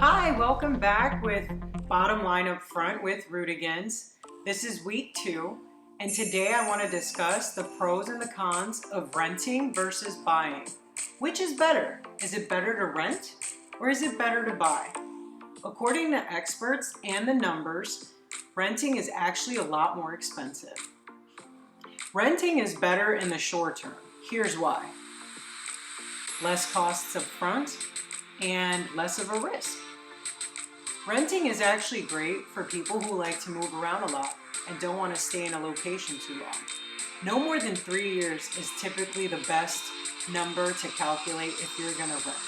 Hi, welcome back with Bottom Line Up Front with Rudigans. This is week 2, and today I want to discuss the pros and the cons of renting versus buying. Which is better? Is it better to rent or is it better to buy? According to experts and the numbers, renting is actually a lot more expensive. Renting is better in the short term. Here's why. Less costs up front and less of a risk. Renting is actually great for people who like to move around a lot and don't want to stay in a location too long. No more than 3 years is typically the best number to calculate if you're going to rent.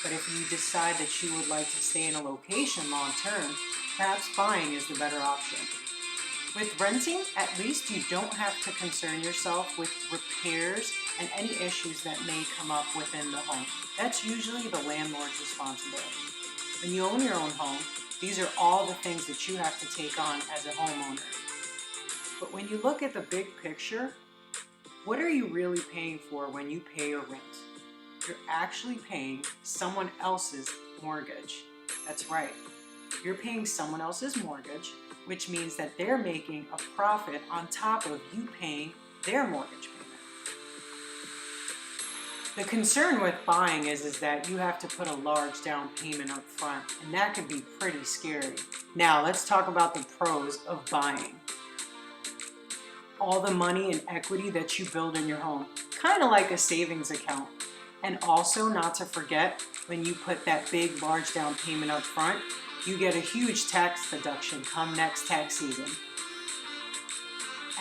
But if you decide that you would like to stay in a location long term, perhaps buying is the better option. With renting, at least you don't have to concern yourself with repairs and any issues that may come up within the home. That's usually the landlord's responsibility. When you own your own home, these are all the things that you have to take on as a homeowner. But when you look at the big picture, what are you really paying for when you pay or rent? You're actually paying someone else's mortgage. That's right. You're paying someone else's mortgage, which means that they're making a profit on top of you paying their mortgage payment. The concern with buying is that you have to put a large down payment up front, and that can be pretty scary. Now let's talk about the pros of buying. All the money and equity that you build in your home, kind of like a savings account. And also, not to forget, when you put that big large down payment up front, you get a huge tax deduction come next tax season.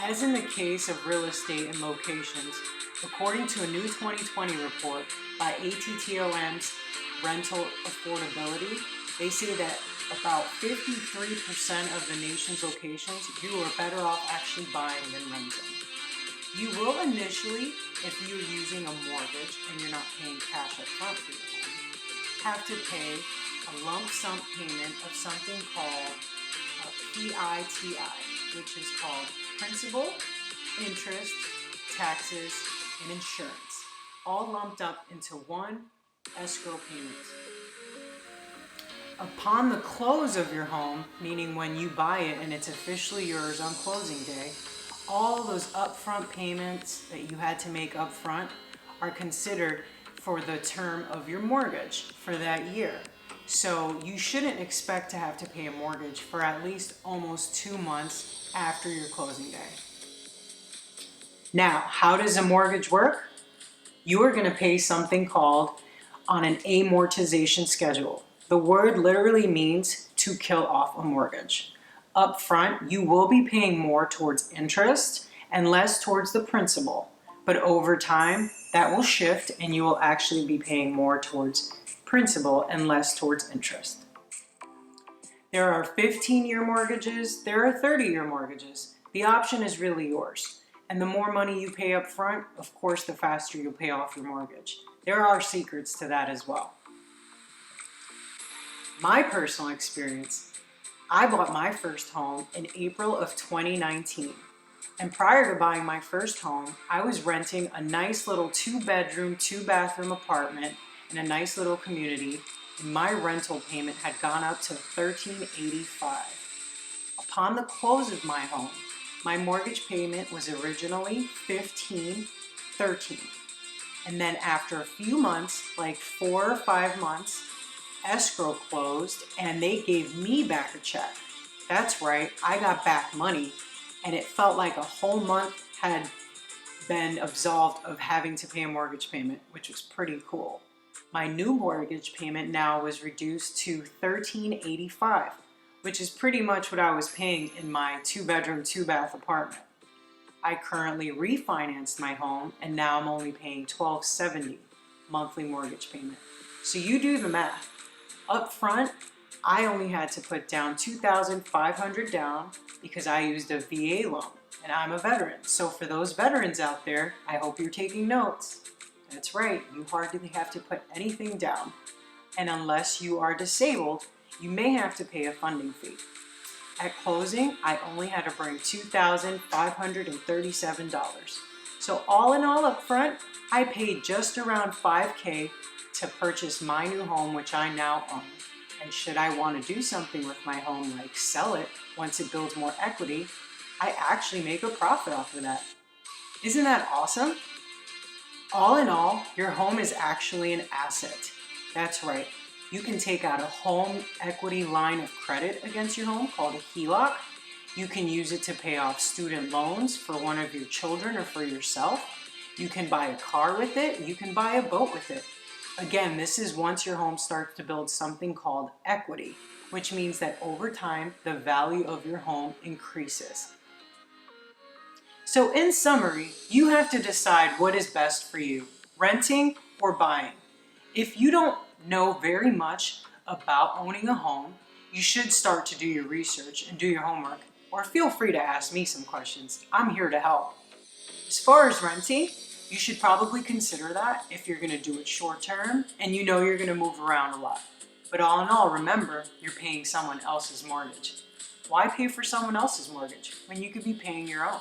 As in the case of real estate and locations, according to a new 2020 report by ATTOM's Rental Affordability, they say that about 53% of the nation's locations, you are better off actually buying than renting. You will initially, if you're using a mortgage and you're not paying cash up front for your home, have to pay a lump sum payment of something called a PITI, which is called principal, interest, taxes, and insurance, all lumped up into one escrow payment. Upon the close of your home, meaning when you buy it and it's officially yours on closing day, all those upfront payments that you had to make upfront are considered for the term of your mortgage for that year. So you shouldn't expect to have to pay a mortgage for at least almost 2 months after your closing day. Now, how does a mortgage work? You are going to pay something called on an amortization schedule. The word literally means to kill off a mortgage. Up front, you will be paying more towards interest and less towards the principal. But over time, that will shift and you will actually be paying more towards principal and less towards interest. There are 15-year mortgages, there are 30-year mortgages. The option is really yours. And the more money you pay up front, of course, the faster you'll pay off your mortgage. There are secrets to that as well. My personal experience, I bought my first home in April of 2019. And prior to buying my first home, I was renting a nice little 2-bedroom, 2-bathroom apartment in a nice little community. And my rental payment had gone up to $13.85. Upon the close of my home, my mortgage payment was originally $15.13. And then after a few months, like 4 or 5 months, escrow closed and they gave me back a check. That's right, I got back money, and it felt like a whole month had been absolved of having to pay a mortgage payment, which was pretty cool. My new mortgage payment now was reduced to $13.85, which is pretty much what I was paying in my 2-bedroom, 2-bath apartment. I currently refinanced my home and now I'm only paying $12.70 monthly mortgage payment. So you do the math. Up front, I only had to put down $2,500 down because I used a VA loan and I'm a veteran. So for those veterans out there, I hope you're taking notes. That's right, you hardly have to put anything down. And unless you are disabled, you may have to pay a funding fee. At closing, I only had to bring $2,537. So all in all up front, I paid just around $5,000 to purchase my new home, which I now own. And should I want to do something with my home, like sell it once it builds more equity, I actually make a profit off of that. Isn't that awesome? All in all, your home is actually an asset. That's right. You can take out a home equity line of credit against your home called a HELOC. You can use it to pay off student loans for one of your children or for yourself. You can buy a car with it. You can buy a boat with it. Again, this is once your home starts to build something called equity, which means that over time, the value of your home increases. So in summary, you have to decide what is best for you, renting or buying. If you don't know very much about owning a home, you should start to do your research and do your homework, or feel free to ask me some questions. I'm here to help. As far as renting, you should probably consider that if you're going to do it short term and you know you're going to move around a lot. But all in all, remember, you're paying someone else's mortgage. Why pay for someone else's mortgage when you could be paying your own?